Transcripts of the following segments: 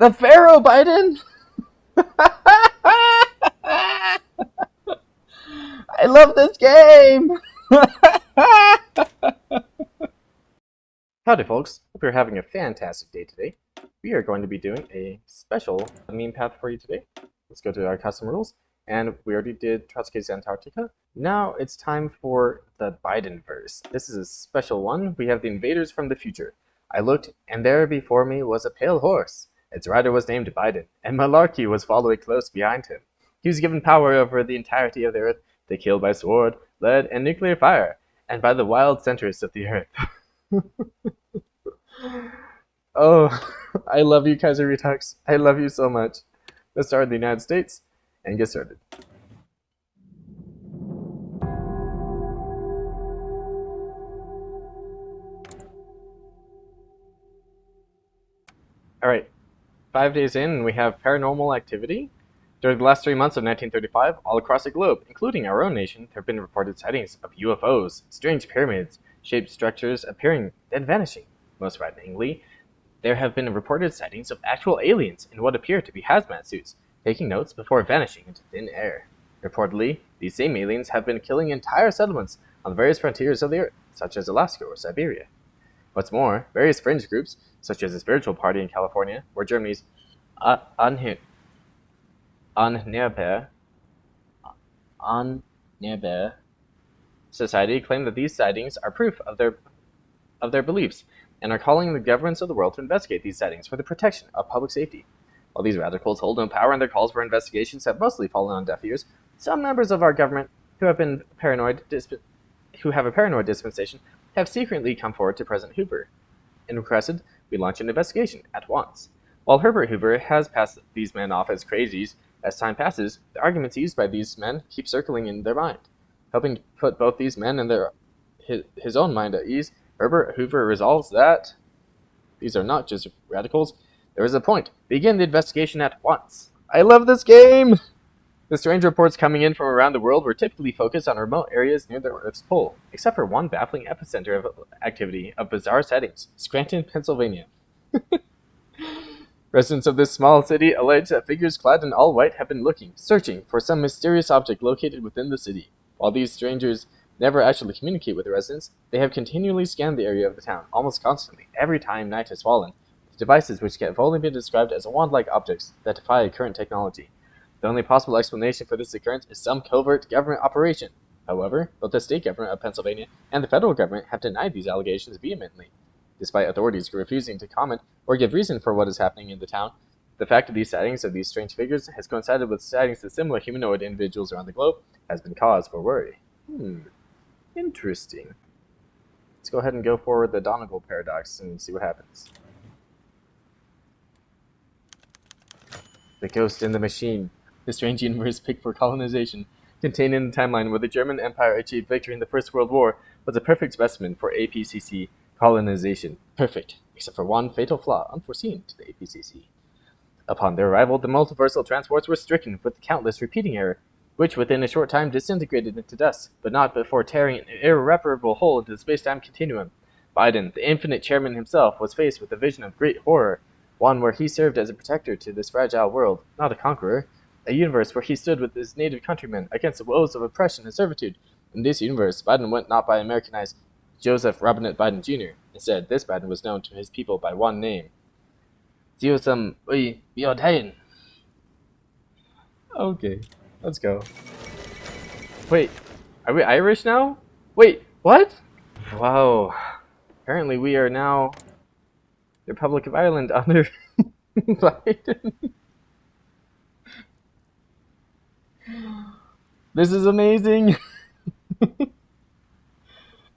The Pharaoh, Biden! I love this game! Howdy folks, hope you're having a fantastic day today. We are going to be doing a special meme path for you today. Let's go to our custom rules, and we already did Trotsky's Antarctica. Now it's time for the Biden verse. This is a special one. We have the invaders from the future. I looked, and there before me was a pale horse. Its rider was named Biden, and Malarky was following close behind him. He was given power over the entirety of the earth to kill by sword, lead, and nuclear fire, and by the wild centers of the earth. Oh, I love you, Kaiserredux. I love you so much. Let's start in the United States and get started. Alright, 5 days in, and we have paranormal activity. During the last 3 months of 1935, all across the globe, including our own nation, there have been reported sightings of UFOs, strange pyramids, shaped structures appearing, then vanishing. Most frighteningly, there have been reported sightings of actual aliens in what appear to be hazmat suits, taking notes before vanishing into thin air. Reportedly, these same aliens have been killing entire settlements on the various frontiers of the Earth, such as Alaska or Siberia. What's more, various fringe groups, such as the Spiritual Party in California, where Germany's Anherber Society claim that these sightings are proof of their beliefs, and are calling the governments of the world to investigate these sightings for the protection of public safety. While these radicals hold no power and their calls for investigations have mostly fallen on deaf ears, some members of our government who have a paranoid dispensation have secretly come forward to President Hoover and requested we launch an investigation at once. While Herbert Hoover has passed these men off as crazies, as time passes, the arguments used by these men keep circling in their mind. Helping to put both these men and his own mind at ease, Herbert Hoover resolves that these are not just radicals. There is a point. Begin the investigation at once. I love this game! The strange reports coming in from around the world were typically focused on remote areas near the Earth's pole, except for one baffling epicenter of activity of bizarre settings, Scranton, Pennsylvania. Residents of this small city allege that figures clad in all white have been searching for some mysterious object located within the city. While these strangers never actually communicate with the residents, they have continually scanned the area of the town, almost constantly, every time night has fallen, with devices which have only been described as wand-like objects that defy current technology. The only possible explanation for this occurrence is some covert government operation. However, both the state government of Pennsylvania and the federal government have denied these allegations vehemently. Despite authorities refusing to comment or give reason for what is happening in the town, the fact of these sightings of these strange figures has coincided with sightings of similar humanoid individuals around the globe has been cause for worry. Interesting. Let's go ahead and go for the Donegal paradox and see what happens. The Ghost in the Machine. The strange universe picked for colonization, contained in the timeline where the German Empire achieved victory in the First World War, was a perfect specimen for APCC colonization. Perfect, except for one fatal flaw unforeseen to the APCC. Upon their arrival, the multiversal transports were stricken with countless repeating error, which within a short time disintegrated into dust, but not before tearing an irreparable hole into the space-time continuum. Biden, the infinite chairman himself, was faced with a vision of great horror, one where he served as a protector to this fragile world, not a conqueror. A universe where he stood with his native countrymen against the woes of oppression and servitude. In this universe, Biden went not by Americanized Joseph Robinette Biden Jr. Instead, this Biden was known to his people by one name. Okay, let's go. Wait, are we Irish now? Wait, what? Wow. Apparently we are now the Republic of Ireland under Biden. This is amazing!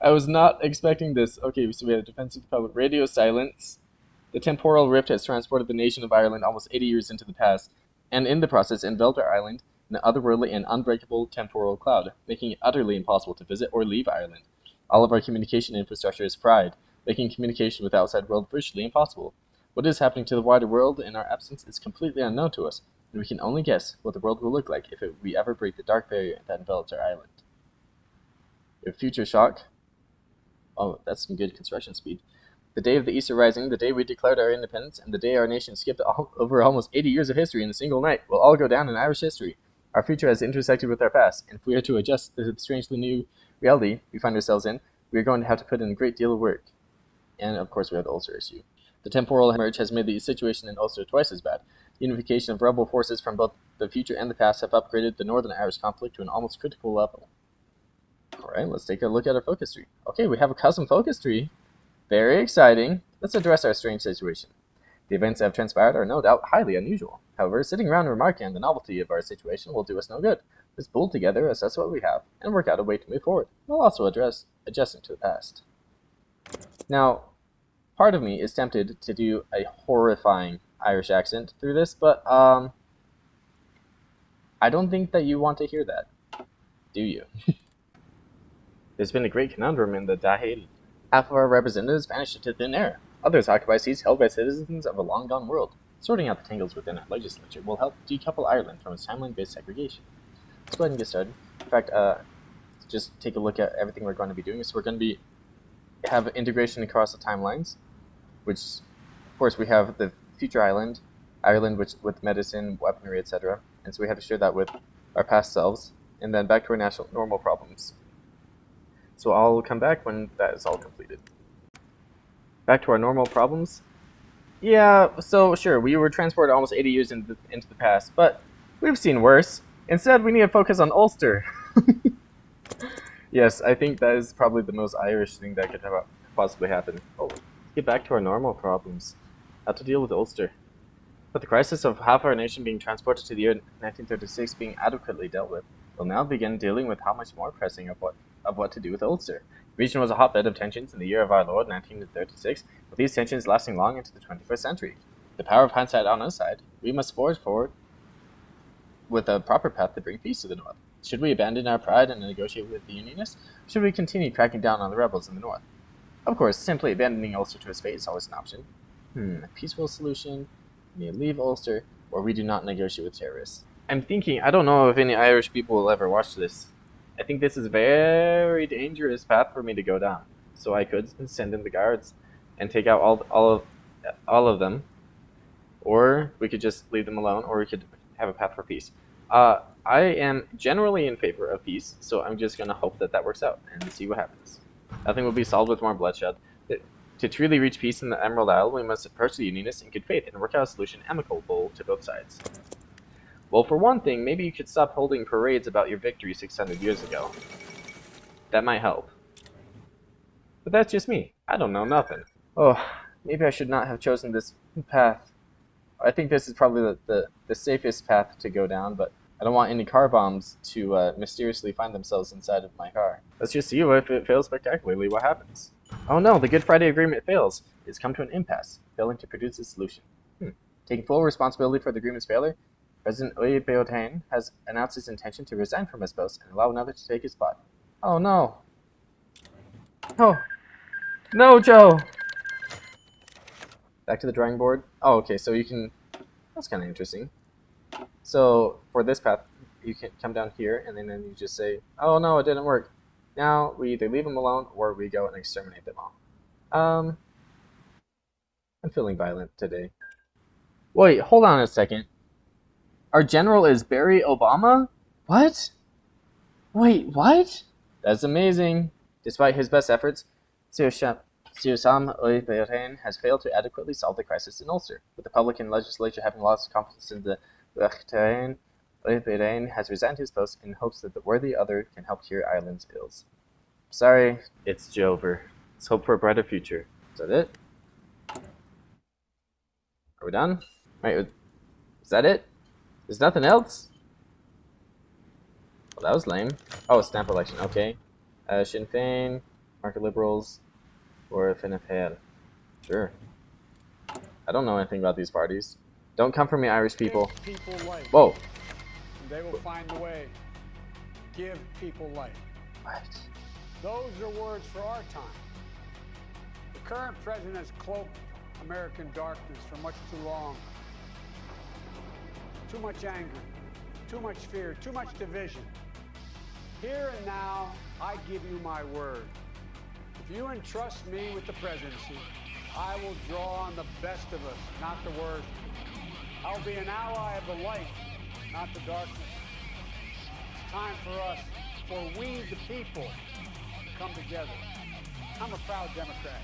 I was not expecting this. Okay, so we have defensive public radio silence. The temporal rift has transported the nation of Ireland almost 80 years into the past, and in the process enveloped our island in an otherworldly and unbreakable temporal cloud, making it utterly impossible to visit or leave Ireland. All of our communication infrastructure is fried, making communication with the outside world virtually impossible. What is happening to the wider world in our absence is completely unknown to us, and we can only guess what the world will look like if we ever break the dark barrier that envelops our island. If future shock... Oh, that's some good construction speed. The day of the Easter Rising, the day we declared our independence, and the day our nation skipped over almost 80 years of history in a single night will all go down in Irish history. Our future has intersected with our past, and if we are to adjust to the strangely new reality we find ourselves in, we are going to have to put in a great deal of work. And, of course, we have the Ulster issue. The temporal hemorrhage has made the situation in Ulster twice as bad. The unification of rebel forces from both the future and the past have upgraded the Northern Irish conflict to an almost critical level. Alright, let's take a look at our focus tree. Okay, we have a custom focus tree. Very exciting. Let's address our strange situation. The events that have transpired are no doubt highly unusual. However, sitting around remarking on the novelty of our situation will do us no good. Let's pull together, assess what we have, and work out a way to move forward, while also adjusting to the past. Now, part of me is tempted to do a horrifying Irish accent through this, but I don't think that you want to hear that, do you? There's been a great conundrum in the Dáil. Half of our representatives vanished into thin air. Others occupy seats held by citizens of a long-gone world. Sorting out the tangles within our legislature will help decouple Ireland from its timeline-based segregation. Let's go ahead and get started. In fact, just take a look at everything we're going to be doing. So we're going to have integration across the timelines, which, of course, we have the future Ireland which with medicine, weaponry, etc. And so we have to share that with our past selves, and then back to our normal problems. So I'll come back when that is all completed. Back to our normal problems. Yeah, so sure, we were transported almost 80 years into the past, but we've seen worse. Instead, we need to focus on Ulster. Yes, I think that is probably the most Irish thing that could have possibly happen. Oh, let's get back to our normal problems. How to deal with Ulster. With the crisis of half our nation being transported to the year 1936 being adequately dealt with, we'll now begin dealing with how much more pressing of what to do with Ulster. The region was a hotbed of tensions in the year of our Lord 1936, with these tensions lasting long into the 21st century. The power of hindsight on our side, we must forge forward with a proper path to bring peace to the north. Should we abandon our pride and negotiate with the Unionists? Or should we continue cracking down on the rebels in the north? Of course, simply abandoning Ulster to its fate is always an option. A peaceful solution, we leave Ulster, or we do not negotiate with terrorists. I'm thinking, I don't know if any Irish people will ever watch this. I think this is a very dangerous path for me to go down. So I could send in the guards and take out all of them, or we could just leave them alone, or we could have a path for peace. I am generally in favor of peace, so I'm just going to hope that works out and see what happens. Nothing will be solved with more bloodshed. To truly reach peace in the Emerald Isle, we must approach the Unionists in good faith and work out a solution amicable to both sides. Well, for one thing, maybe you could stop holding parades about your victory 600 years ago. That might help. But that's just me. I don't know nothing. Oh, maybe I should not have chosen this path. I think this is probably the safest path to go down, but I don't want any car bombs to mysteriously find themselves inside of my car. Let's just see if it fails spectacularly, what happens. Oh no, the Good Friday Agreement fails. It's come to an impasse, failing to produce a solution. Taking full responsibility for the agreement's failure, President Waaaaay has announced his intention to resign from his post and allow another to take his spot. Oh no. Oh. No, Joe! Back to the drawing board. Oh, okay, so you can... That's kind of interesting. So, for this path, you can come down here, and then you just say, oh no, it didn't work. Now, we either leave them alone, or we go and exterminate them all. I'm feeling violent today. Wait, hold on a second. Our general is Barry Obama? What? Wait, what? That's amazing. Despite his best efforts, Siosam Oiberin has failed to adequately solve the crisis in Ulster. With the public and legislature having lost confidence in the Uachtaran, Oiberin has resigned his post in hopes that the worthy other can help cure Ireland's ills. Sorry, it's Jover. Let's hope for a brighter future. Is that it? Are we done? Right, is that it? There's nothing else? Well, that was lame. Oh, stamp election, okay. Sinn Féin, Market Liberals, or Fianna Fáil. Sure. I don't know anything about these parties. Don't come for me, Irish people. Give people life. Whoa. And they will find a way. Give people life. What? Those are words for our time. The current president has cloaked American darkness for much too long. Too much anger, too much fear, too much division. Here and now, I give you my word. If you entrust me with the presidency, I will draw on the best of us, not the worst. I'll be an ally of the light, not the darkness. It's time for us, for we the people, to come together. I'm a proud Democrat,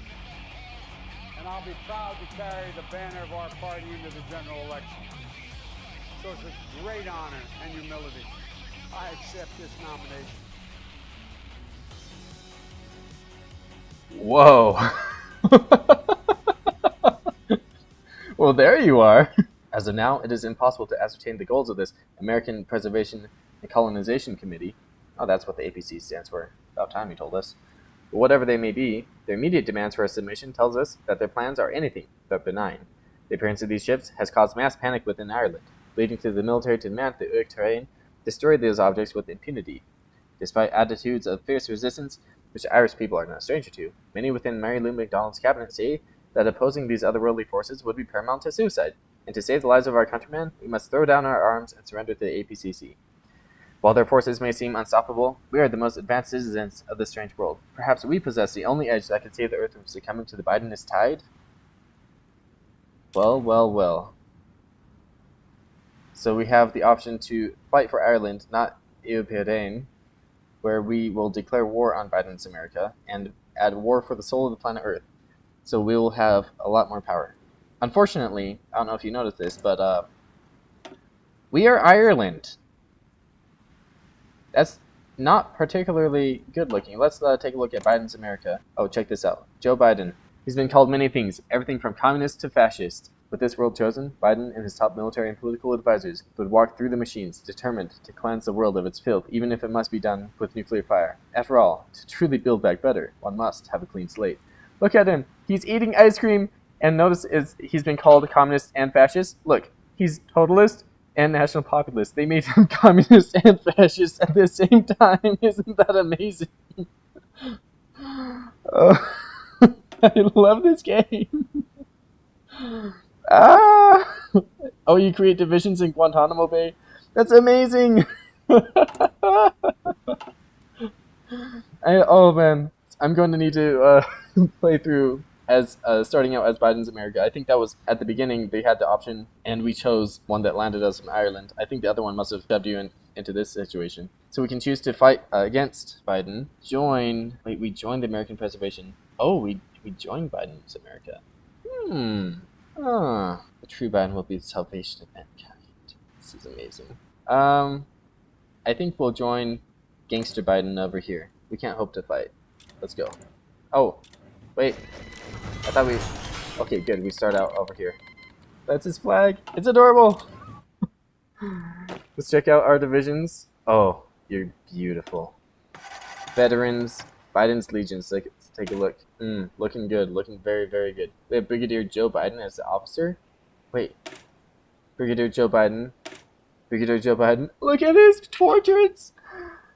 and I'll be proud to carry the banner of our party into the general election. So it's a great honor and humility. I accept this nomination. Whoa. Well, there you are. As of now, it is impossible to ascertain the goals of this American Preservation and Colonization Committee. Oh, that's what the APC stands for. About time you told us. But whatever they may be, their immediate demands for a submission tells us that their plans are anything but benign. The appearance of these ships has caused mass panic within Ireland, leading to the military to demand the Uig terrain destroy those objects with impunity. Despite attitudes of fierce resistance, which Irish people are no stranger to, many within Mary Lou McDonald's cabinet say that opposing these otherworldly forces would be paramount to suicide, and to save the lives of our countrymen, we must throw down our arms and surrender to the APCC. While their forces may seem unstoppable, we are the most advanced citizens of this strange world. Perhaps we possess the only edge that can save the Earth from succumbing to the Bidenist tide? Well, well, well. So we have the option to fight for Ireland, not Eupirain, where we will declare war on Biden's America and add war for the soul of the planet Earth. So we will have a lot more power. Unfortunately, I don't know if you noticed this, but we are Ireland. That's not particularly good looking. Let's take a look at Biden's America. Oh, check this out. Joe Biden. He's been called many things, everything from communist to fascist. With this world chosen, Biden and his top military and political advisors would walk through the machines, determined to cleanse the world of its filth, even if it must be done with nuclear fire. After all, to truly build back better, one must have a clean slate. Look at him. He's eating ice cream, and notice he's been called communist and fascist. Look, he's totalist and national populist. They made him communist and fascist at the same time. Isn't that amazing? Oh, I love this game. Oh, you create divisions in Guantanamo Bay? That's amazing. Oh man, I'm going to need to play through as starting out as Biden's America. I think that was at the beginning they had the option, and we chose one that landed us from Ireland. I think the other one must have shoved you into this situation. So we can choose to fight against Biden. We joined the American Preservation. Oh, we joined Biden's America. The true Biden will be the salvation of mankind. This is amazing. I think we'll join Gangster Biden over here. We can't hope to fight. Let's go. Oh, wait. I thought we... Okay, good. We start out over here. That's his flag. It's adorable. Let's check out our divisions. Oh, you're beautiful. Veterans, Biden's Legions. Let's take a look. Looking good. Looking very, very good. We have Brigadier Joe Biden as the officer. Wait. Brigadier Joe Biden. Brigadier Joe Biden. Look at his portraits!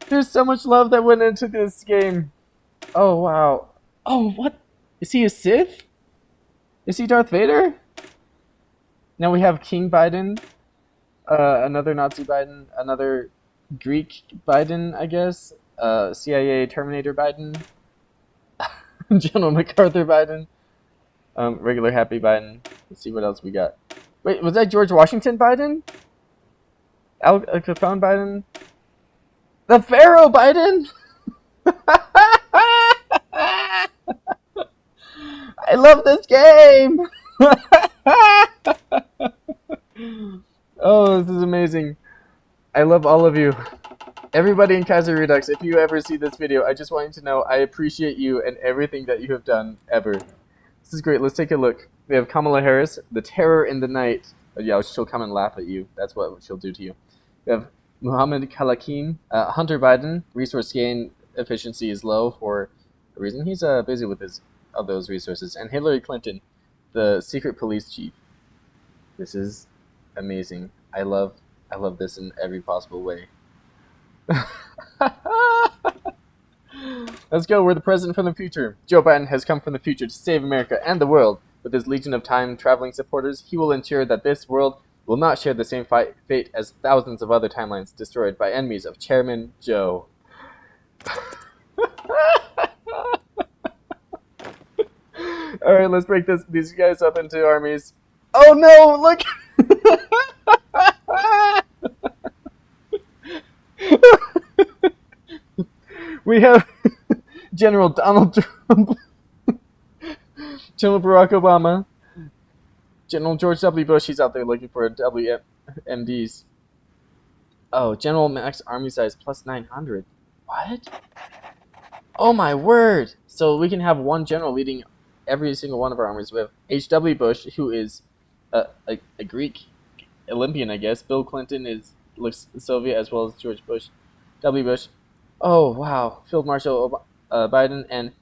There's so much love that went into this game. Oh, wow. Oh, what? Is he a Sith? Is he Darth Vader? Now we have King Biden. Another Nazi Biden. Another Greek Biden, I guess. CIA Terminator Biden. General MacArthur Biden. Regular Happy Biden. Let's see what else we got. Wait, was that George Washington Biden? Al Capone Biden? The Pharaoh Biden? I love this game! Oh, this is amazing. I love all of you. Everybody in Kaiserredux, if you ever see this video, I just want you to know I appreciate you and everything that you have done ever. This is great. Let's take a look. We have Kamala Harris, the terror in the night. Oh, yeah, she'll come and laugh at you. That's what she'll do to you. We have Muhammad Kalakim, Hunter Biden. Resource gain efficiency is low for a reason. He's busy with those resources. And Hillary Clinton, the secret police chief. This is amazing. I love this in every possible way. Let's go. We're the president from the future. Joe Biden has come from the future to save America and the world. With his legion of time-traveling supporters, he will ensure that this world will not share the same fate as thousands of other timelines destroyed by enemies of Chairman Joe. All right, let's break these guys up into armies. Oh no! Look. We have General Donald Trump, General Barack Obama, General George W. Bush. He's out there looking for WMDs. Oh, General Max army size plus 900. What? Oh my word! So we can have one general leading every single one of our armies. We have H.W. Bush, who is a Greek Olympian, I guess. Bill Clinton looks Soviet, as well as George Bush, W. Bush. Oh wow, Field Marshal Biden, and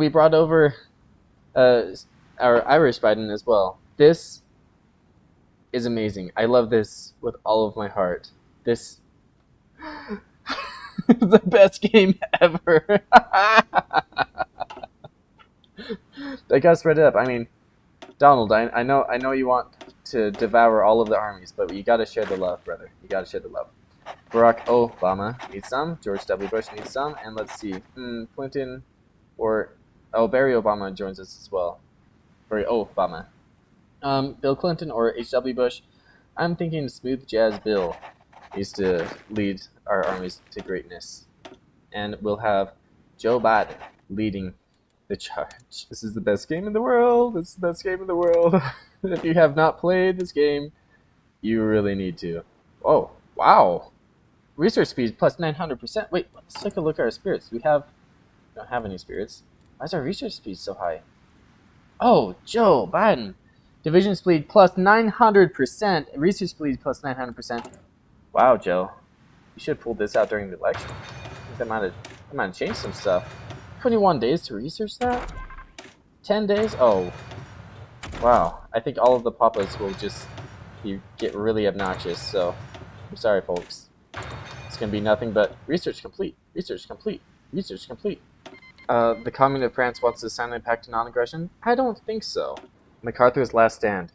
we brought over our Irish Biden as well. This is amazing. I love this with all of my heart. This is the best game ever. They gotta spread it up. I mean, Donald, I know you want to devour all of the armies, but you gotta share the love, brother. You gotta share the love. Barack Obama needs some. George W. Bush needs some. And let's see, Clinton or Barry Obama joins us as well. Barry Obama. Bill Clinton or H.W. Bush. I'm thinking Smooth Jazz Bill used to lead our armies to greatness. And we'll have Joe Biden leading the charge. This is the best game in the world. This is the best game in the world. If you have not played this game, you really need to. Oh, wow. Research speed plus 900%. Wait, let's take a look at our spirits. We don't have any spirits. Why is our research speed so high? Oh, Joe Biden. Division speed plus 900%. Research speed plus 900%. Wow, Joe. You should have pulled this out during the election. I think that might have changed some stuff. 21 days to research that? 10 days? Oh. Wow. I think all of the pop-ups will just get really obnoxious, so I'm sorry, folks. It's going to be nothing but research complete, research complete, research complete. The Commune of France wants to sign a pact to non-aggression? I don't think so. MacArthur's last stand.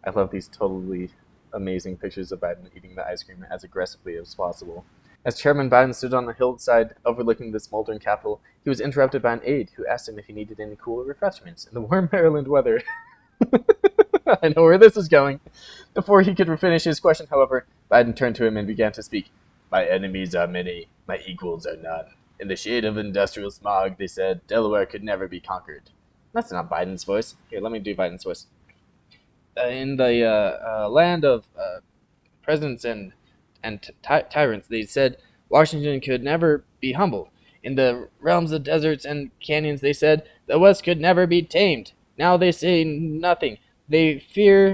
I love these totally amazing pictures of Biden eating the ice cream as aggressively as possible. As Chairman Biden stood on the hillside overlooking the smoldering Capitol, he was interrupted by an aide who asked him if he needed any cooler refreshments in the warm Maryland weather. I know where this is going. Before he could finish his question, however, Biden turned to him and began to speak. My enemies are many, my equals are none. In the shade of industrial smog, they said, Delaware could never be conquered. That's not Biden's voice. Here, let me do Biden's voice. In the land of presidents and tyrants, they said Washington could never be humbled. In the realms of deserts and canyons, they said the West could never be tamed. Now they say nothing. They fear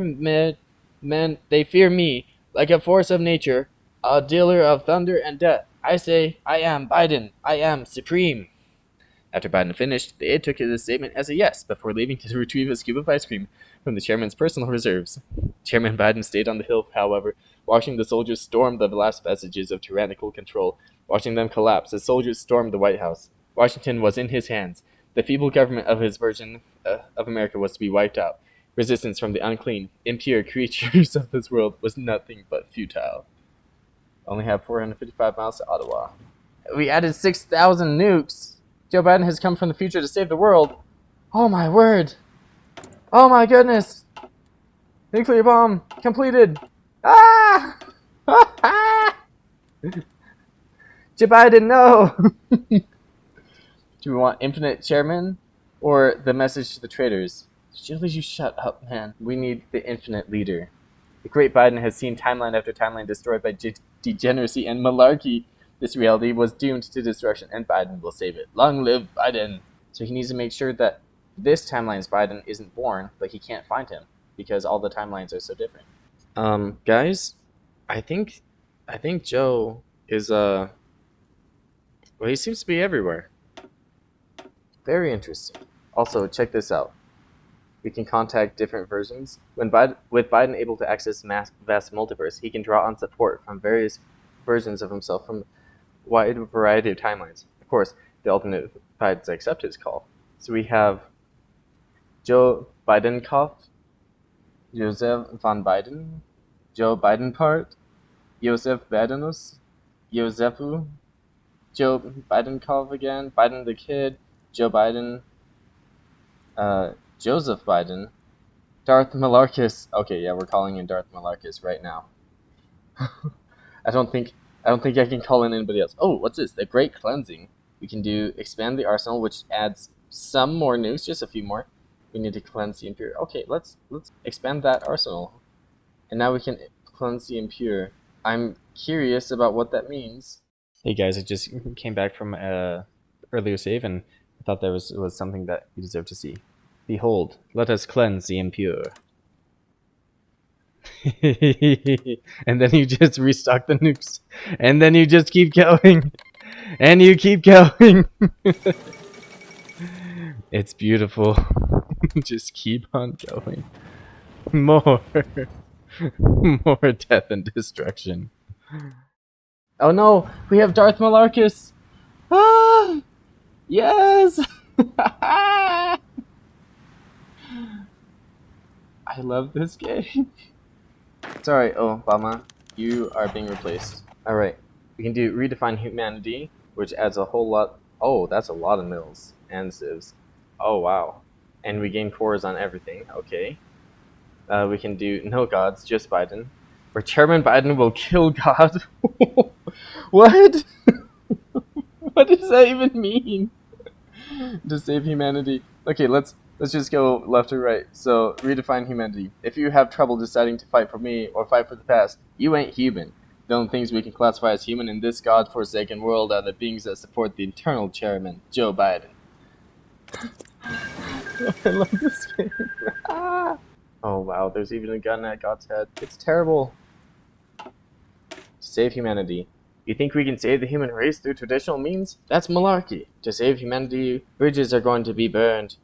they fear me, like a force of nature, a dealer of thunder and death. I say, I am Biden. I am supreme. After Biden finished, the aide took his statement as a yes before leaving to retrieve a scoop of ice cream from the chairman's personal reserves. Chairman Biden stayed on the hill, however, watching the soldiers storm the last vestiges of tyrannical control, watching them collapse as soldiers stormed the White House. Washington was in his hands. The feeble government of his version of America was to be wiped out. Resistance from the unclean, impure creatures of this world was nothing but futile. Only have 455 miles to Ottawa. We added 6,000 nukes. Joe Biden has come from the future to save the world. Oh my word. Oh my goodness. Nuclear bomb completed. Ah! Joe Biden, no. Do we want infinite chairman or the message to the traitors? Surely you shut up, man. We need the infinite leader. The great Biden has seen timeline after timeline destroyed by degeneracy and malarkey. This reality was doomed to destruction, and Biden will save it. Long live Biden! So he needs to make sure that this timeline's Biden isn't born, but he can't find him because all the timelines are so different. Guys, I think Joe is well, he seems to be everywhere. Very interesting. Also, check this out. We can contact different versions. With Biden able to access vast multiverse, he can draw on support from various versions of himself from a wide variety of timelines. Of course, the alternate sides accept his call. So we have Joe Bidenkopf, Joseph von Biden, Joe Bidenpart, Joseph Bidenus, Josefu, Joe Bidenkopf again, Biden the Kid, Joe Biden, Joseph Biden, Darth Malarkys. Okay, yeah, we're calling in Darth Malarkys right now. I don't think I can call in anybody else. Oh, what's this? The Great Cleansing. We can do expand the arsenal, which adds some more nukes, just a few more. We need to cleanse the impure. Okay, let's expand that arsenal, and now we can cleanse the impure. I'm curious about what that means. Hey guys, I just came back from earlier save, and I thought there was something that you deserve to see. Behold, let us cleanse the impure. And then you just restock the nukes, and then you just keep going, and you keep going. It's beautiful. Just keep on going. More, more death and destruction. Oh no, we have Darth Malarkys. Ah, yes. I love this game. Sorry, Obama, you are being replaced. Alright, we can do redefine humanity, which adds a whole lot. Oh, that's a lot of mills and civs. Oh, wow. And we gain cores on everything. Okay. We can do no gods, just Biden. Where Chairman Biden will kill God. What? What does that even mean? To save humanity. Okay, let's just go left or right. So redefine humanity. If you have trouble deciding to fight for me or fight for the past, you ain't human. The only things we can classify as human in this god-forsaken world are the beings that support the eternal chairman, Joe Biden. I love this game. Oh wow, there's even a gun at God's head. It's terrible. To save humanity. You think we can save the human race through traditional means? That's malarkey. To save humanity, bridges are going to be burned,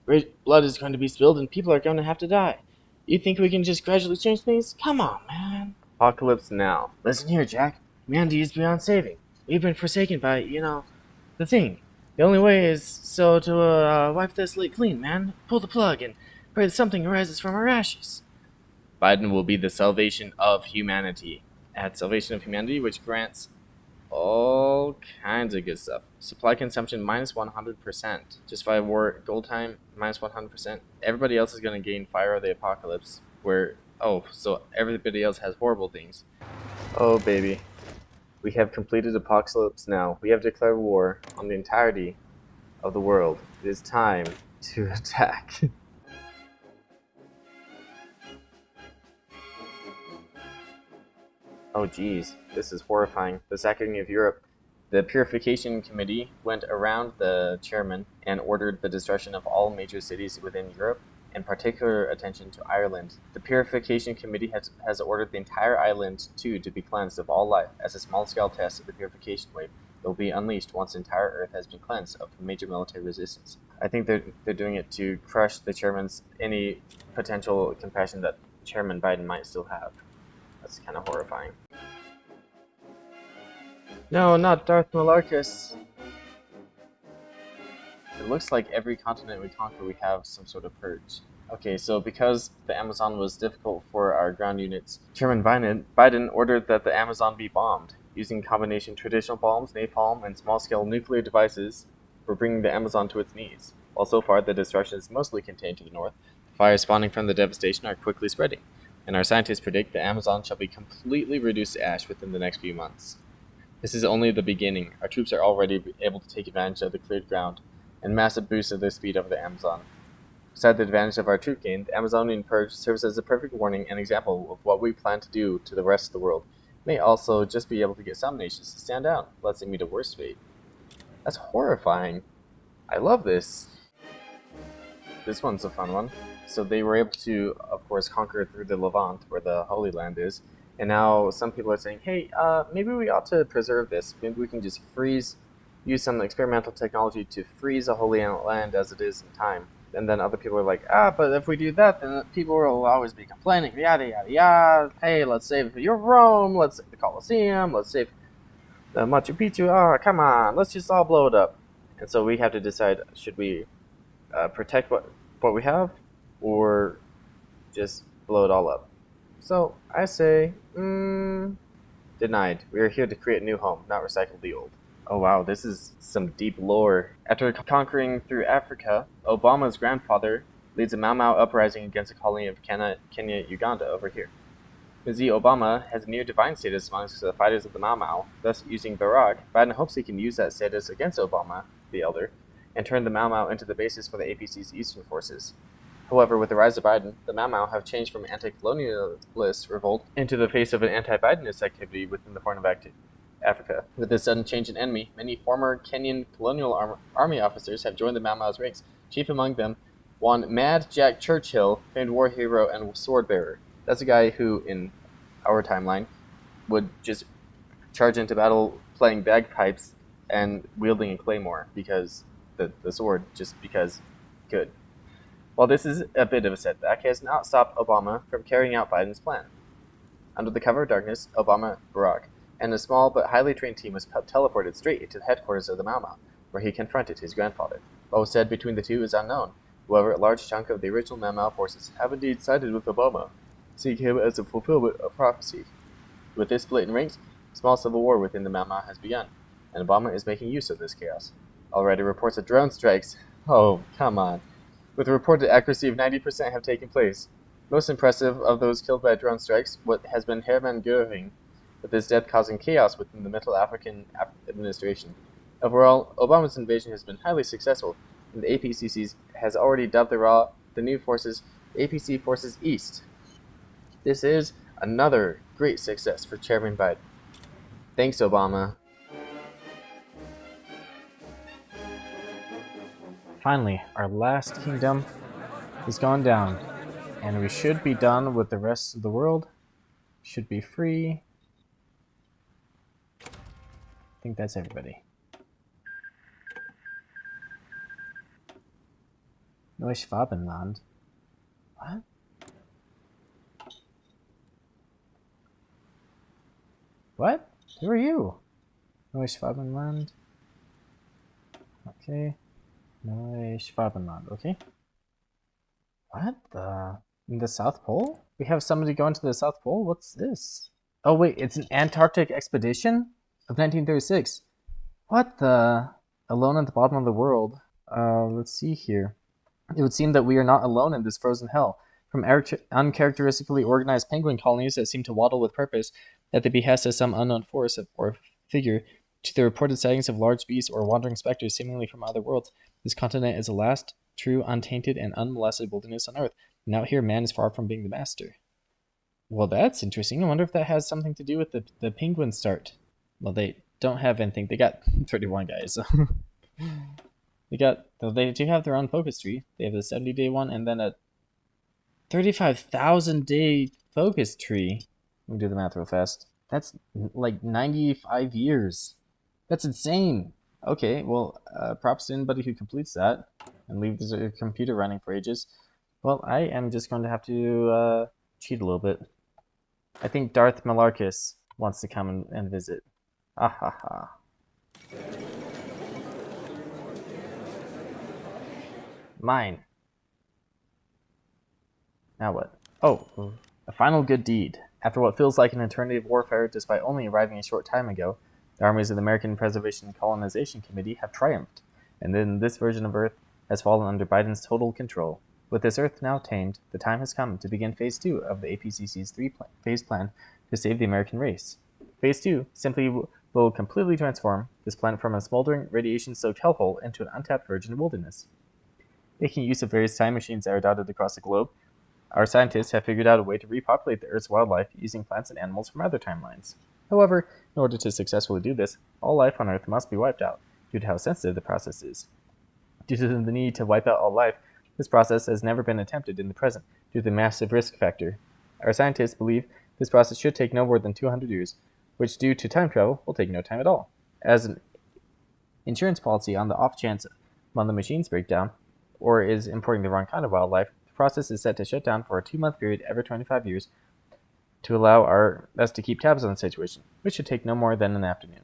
blood is going to be spilled, and people are going to have to die. You think we can just gradually change things? Come on, man. Apocalypse now. Listen here, Jack. Humanity is beyond saving. We've been forsaken by, the thing. The only way is to wipe this slate clean, man. Pull the plug and pray that something arises from our ashes. Biden will be the salvation of humanity. Add salvation of humanity, which grants all kinds of good stuff. Supply consumption minus 100%. Justify war gold time minus 100%. Everybody else is going to gain fire of the apocalypse. So everybody else has horrible things. Oh baby. We have completed apocalypse now. We have declared war on the entirety of the world. It is time to attack. Oh geez, this is horrifying. The sacking of Europe. The Purification Committee went around the chairman and ordered the destruction of all major cities within Europe, and particular attention to Ireland. The Purification Committee has ordered the entire island, too, to be cleansed of all life, as a small-scale test of the purification wave that will be unleashed once the entire Earth has been cleansed of major military resistance. I think they're doing it to crush the chairman's any potential compassion that Chairman Biden might still have. That's kind of horrifying. No, not Darth Malarkys. It looks like every continent we conquer, we have some sort of purge. Okay, so because the Amazon was difficult for our ground units, Chairman Biden ordered that the Amazon be bombed, using combination traditional bombs, napalm, and small-scale nuclear devices for bringing the Amazon to its knees. While so far the destruction is mostly contained to the north, the fires spawning from the devastation are quickly spreading, and our scientists predict the Amazon shall be completely reduced to ash within the next few months. This is only the beginning. Our troops are already able to take advantage of the cleared ground, and massive boost of their speed over the Amazon. Besides the advantage of our troop gain, the Amazonian Purge serves as a perfect warning and example of what we plan to do to the rest of the world. It may also just be able to get some nations to stand out, lest they meet a worse fate. That's horrifying. I love this. This one's a fun one. So they were able to, of course, conquer through the Levant, where the Holy Land is, and now some people are saying, hey, maybe we ought to preserve this. Maybe we can just use some experimental technology to freeze the Holy Land as it is in time. And then other people are like, but if we do that, then people will always be complaining, yada, yada, yada. Hey, let's save your Rome, let's save the Colosseum, let's save the Machu Picchu. Come on, let's just all blow it up. And so we have to decide, should we protect what we have, or just blow it all up? So I say, denied. We are here to create a new home, not recycle the old. Oh wow, this is some deep lore. After conquering through Africa, Obama's grandfather leads a Mau Mau uprising against a colony of Kenya, Uganda over here. Mzee Obama has near divine status amongst the fighters of the Mau Mau, thus using Barack. Biden hopes he can use that status against Obama, the elder, and turn the Mau Mau into the basis for the APC's eastern forces. However, with the rise of Biden, the Mau Mau have changed from anti-colonialist revolt into the face of an anti-Bidenist activity within the Horn of Africa. With this sudden change in enemy, many former Kenyan colonial army officers have joined the Mau Mau's ranks, chief among them one Mad Jack Churchill, famed war hero and sword bearer. That's a guy who, in our timeline, would just charge into battle playing bagpipes and wielding a claymore because the sword, just because good. While this is a bit of a setback, it has not stopped Obama from carrying out Biden's plan. Under the cover of darkness, Obama, Barack, and a small but highly trained team was teleported straight into the headquarters of the Mau Mau, where he confronted his grandfather. What was said between the two is unknown. However, a large chunk of the original Mau Mau forces have indeed sided with Obama, seeing him as a fulfillment of prophecy. With this split in ranks, a small civil war within the Mau Mau has begun, and Obama is making use of this chaos. Already reports of drone strikes. Oh, come on. With a reported accuracy of 90% have taken place. Most impressive of those killed by drone strikes has been Hermann Göring, with his death causing chaos within the Middle African administration. Overall, Obama's invasion has been highly successful, and the APCC has already dubbed the new forces APC Forces East. This is another great success for Chairman Biden. Thanks, Obama. Finally, our last kingdom is gone down, and we should be done with the rest of the world. Should be free. I think that's everybody. Neuschwabenland. What? What? Who are you? Neuschwabenland. Okay. Neuschwabenland, okay. What the? In the South Pole? We have somebody going to the South Pole? What's this? Oh wait, it's an Antarctic expedition of 1936. What the? Alone at the bottom of the world. Let's see here. It would seem that we are not alone in this frozen hell. From uncharacteristically organized penguin colonies that seem to waddle with purpose at the behest of some unknown force or figure, to the reported sightings of large beasts or wandering specters seemingly from other worlds, this continent is the last true, untainted, and unmolested wilderness on Earth, and out here man is far from being the master. Well, that's interesting. I wonder if that has something to do with the penguin start. Well, they don't have anything. They got 31 guys. They do have their own focus tree. They have a 70-day one and then a 35,000-day focus tree. Let me do the math real fast. That's like 95 years. That's insane. Okay, well, props to anybody who completes that and leaves their computer running for ages. Well, I am just going to have to cheat a little bit. I think Darth Malarkys wants to come and visit. Ah ha ha. Mine. Now what? Oh, a final good deed. After what feels like an eternity of warfare, despite only arriving a short time ago, the armies of the American Preservation and Colonization Committee have triumphed, and then this version of Earth has fallen under Biden's total control. With this Earth now tamed, the time has come to begin Phase 2 of the APCC's three-phase plan to save the American race. Phase 2 simply will completely transform this planet from a smoldering, radiation-soaked hellhole into an untapped virgin wilderness. Making use of various time machines that are dotted across the globe, our scientists have figured out a way to repopulate the Earth's wildlife using plants and animals from other timelines. However, in order to successfully do this, all life on Earth must be wiped out, due to how sensitive the process is. Due to the need to wipe out all life, this process has never been attempted in the present, due to the massive risk factor. Our scientists believe this process should take no more than 200 years, which due to time travel will take no time at all. As an insurance policy on the off chance one of the machines break down, or is importing the wrong kind of wildlife, the process is set to shut down for a 2-month period every 25 years to allow us to keep tabs on the situation, which should take no more than an afternoon.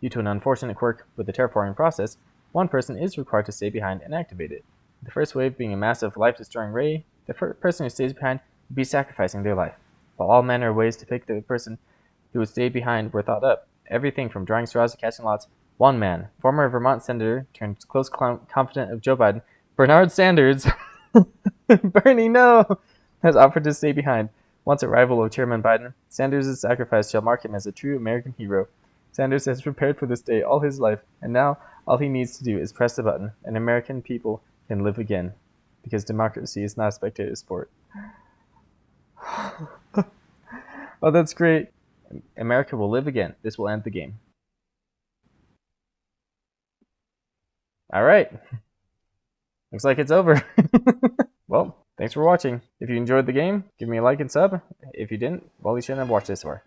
Due to an unfortunate quirk with the terraforming process, one person is required to stay behind and activate it. The first wave being a massive life-destroying ray, the person who stays behind would be sacrificing their life. While all manner of ways to pick the person who would stay behind were thought up, everything from drawing straws to casting lots, one man, former Vermont senator turned close confidant of Joe Biden, Bernard Sanders, Bernie, no! Has offered to stay behind. Once a rival of Chairman Biden, Sanders' sacrifice shall mark him as a true American hero. Sanders has prepared for this day all his life, and now all he needs to do is press the button, and American people can live again. Because democracy is not a spectator sport. Oh, that's great. America will live again. This will end the game. Alright. Looks like it's over. Well, thanks for watching. If you enjoyed the game, give me a like and sub. If you didn't, well, you shouldn't have watched this far.